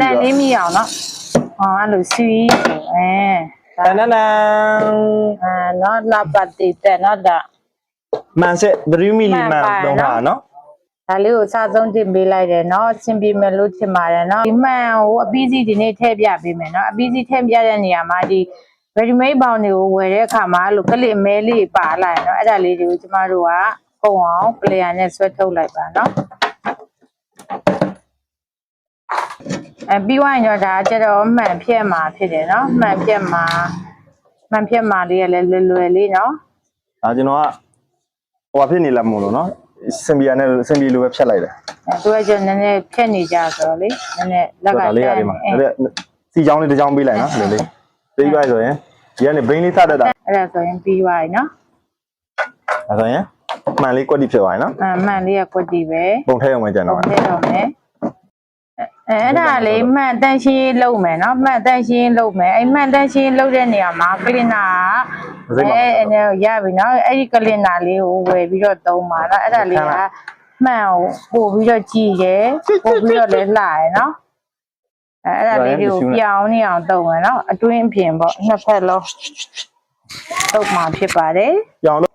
တန်လေးမိအောင်နော်အဲ့လိုစီးတန်နန်နော်လာပတ်တည်တဲ့နော်ဒါမှန်ဆက်3မီလီမှန်တော့ဟာနော်ဒါလေးကိုစားဆုံးတင်ပေးလိုက်တယ်နော်ဆင်ပြေမယ်လို့ထင်ပါတယ်နော်ဒီမှန်ကိုအပီးစီဒီနေ့ထည့်ပြပေးမယ်နော်အပီးစီထည့်ပြတဲ့နေရာမှာဒီ ready made ပေါင်တွေကိုဝယ်တဲ့အခါမှာအဲ့လိုကလစ်မဲလေးပါလာတယ်နော်အဲ့ဒါလေးတွေကိုကျမတို့ကပုံအောင် player နဲ့ဆွဲထုတ်လိုက်ပါနော်ပြီးသွားရင်တော့ဒါကျတော့မှန်ဖြက်မှာဖြစ်တယ်နော်မှန်ဖြက်မှာလေးရလဲလွယ်လေးနော်ဒါကျွန်တော်ကဟိုဖြစ်နေလားမို့လို့နော်စင်ဘီယာနဲ့စင်ဘီလိုပဲဖြတ်လိုက်တယ်သူကကျနည်းနည်းဖြက်နေကြဆိုတော့လေနည်းနည်းလက်ကလေးရတယ်မှာအဲ့စီချောင်းလေးတစ်ချောင်းပေးလိုက်နော်လေလေးပြီးသွားဆိုရင်ဒီကနေ brain လေးစတတ်တာအဲ့ဒါဆိုရင်ပြီးသွားပြီနော်အဲ့ဆိုရင်မှန်လေးကွက်တိဖြစ်သွားပြီနော်မှန်လေးကကွက်တိပဲပုံထဲအောင်ပဲကျန်တော့ပုံထဲတော့မယ်အဲ့ဒါလေးမှန်တန်းရှင်းလုပ်မယ်နော်မှန်တန်းရှင်းလုပ်မယ်အဲ့မှန်တန်းရှင်းလုပ်တဲ့နေရာမှာကလင်နာရပြီနော်အဲ့ဒီကလင်နာလေးကိုဝယ်ပြီးတော့သုံးပါနော်အဲ့ဒါလေးကမှန်ကိုပို့ပြီးတော့ကြည့်တယ်ပို့ပြီးတော့လည်းလှရယ်နော်အဲ့ဒါလေးတွေကိုပြောင်းနေအောင်သုံးမယ်နော်အတွင်းအပြင်ပေါ့နှစ်ဖက်လုံးတုပ်မှာဖြစ်ပါတယ်ပြောင်းလို့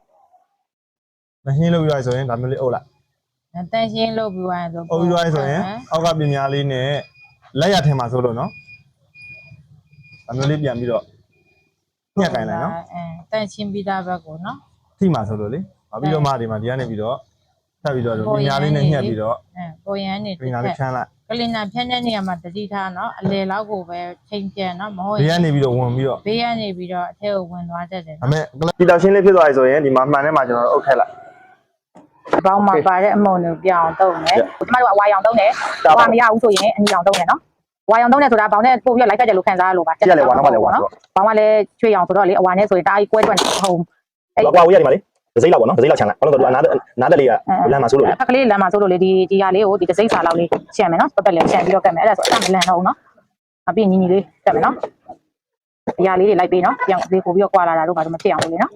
မဟင်းလို့ပြောရဆိုရင်ဒါမျိုးလေးအုပ်လိုက်တန်းရှင်းလုပ်ပြီးသွားရင်ဆိုအုပ်ပြီးသွားဆိုရင်အောက်ကပြင်များလေးနဲ့လက်ရထဲမှာဆိုလို့နော်ဒါမျိုးလေးပြန်ပြီးတော့ညှက်ကင်လိုက်နော်တန်းရှင်းပြီးသားဘက်ကိုနော်ထိမှာဆိုလို့လေပြီးတော့မှဒီမှာဒီကနေပြီးတော့ထပ်ပြီးတော့ပြင်များလေးနဲ့ညှက်ပြီးတော့ပေါ်ရန်နေပြင်များလေးဖြန်းလိုက်ကလင်နာဖြန်းတဲ့နေရာမှာတတိထားနော်အလေလောက်ကိုပဲချိန်ပြန်နော်မဟုတ်ဘေးကနေပြီးတော့ဝင်ပြီးတော့ဘေးကနေပြီးတော့အထက်ကိုဝင်သွားတတ်တယ်ဒါပေမဲ့ဒီတောင်ရှင်းလေးဖြစ်သွားပြီဆိုရင်ဒီမှာမှန်ထဲမှာကျွန်တော်တို့အုပ်ထက်လိုက်အပေါင်းမှာပါတဲ့အမုံတွေပြောင်းတုံးတယ်ကျမတို့ကဝါရောင်တုံးတယ်ဝါမရဘူးဆိုရင်အနီရောင်တုံးတယ်နော်ဝါရောင်တုံးတယ်ဆိုတာဘောင်နဲ့ပို့ပြီးလိုက်ဖက်တယ်လို့ခံစားရလို့ပါကျက်လေဝါတော့ပါလေဝါနော်ဘောင်ကလည်းချွေရောင်ဆိုတော့လေအဝါနဲ့ဆိုရင်တားကြီးကွဲတွန့်ဟုံအဲ့ကွာဝေးရတယ်မလေးဒစိမ့်လောက်ပေါ့နော်ဒစိမ့်လောက်ချန်လိုက်ဘာလို့လဲဆိုတော့နားတက်လေးကလမ်းမှာဆိုလို့ဖက်ကလေးလမ်းမှာဆိုလို့လေဒီဟာလေးကိုဒီဒစိမ့်စာလောက်လေးချန်မယ်နော်ပတ်ပတ်လေးချန်ပြီးတော့ကတ်မယ်အဲ့ဒါဆိုအတမလန်တော့နော်အပြင်ညီညီလေးကတ်မယ်နော်ဒီဟာလေးတွေလိုက်ပေးနော်ပြောင်းလေးပို့ပြီးတော့ကွာလာတာတို့ဘာလို့မဖြစ်အောင်လို့လေနော်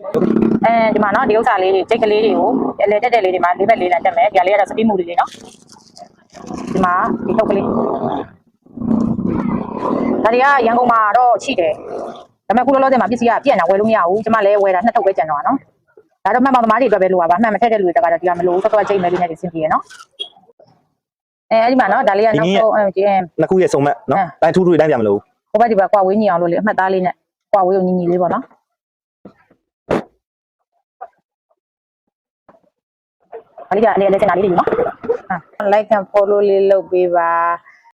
ဒီမှာနော်ဒီဥစ္စာလေးတွေဂျိတ်ကလေးတွေကိုအလဲတက်လေးတွေမှာလေးဘက်လေးလန်တက်မယ်ဒီဟာလေးကတော့စပီးမူလေးလေးနော်ဒီမှာဒီထုတ်ကလေးဒါတွေကရန်ကုန်မှာတော့ရှိတယ်ဒါပေမဲ့ခုလောလောဆယ်မှာပစ္စည်းကပြည့်နေတာဝယ်လို့မရဘူးကျမလည်းဝယ်တာ2ထုတ်ပဲကျန်တော့နော်ဒါတော့မှန်ပါသမားတွေအတွက်ပဲလိုပါမှန်မထက်တဲ့လူတွေကတော့ဒီကမလို့တော်တော်ချိန်မဲ့လေးနဲ့စင်ပြေရနော်အဲ့ဒီမှာနော်ဒါလေးကနောက်ဆုံးနှစ်ခုရဲ့စုံမဲ့နော်တိုင်းထူးထူးတိုင်းပြန်မလို့ဟိုဘက်ဒီဘက်ကွာဝေးညီအောင်လို့လေအမှတ်သားလေးနဲ့ကွာဝေးကိုညီညီလေးပေါ့နော်ဒါလေးကလည်းစင်တာလေးတွေနော်လိုက်ခံ follow လေးလုပ်ပေးပါ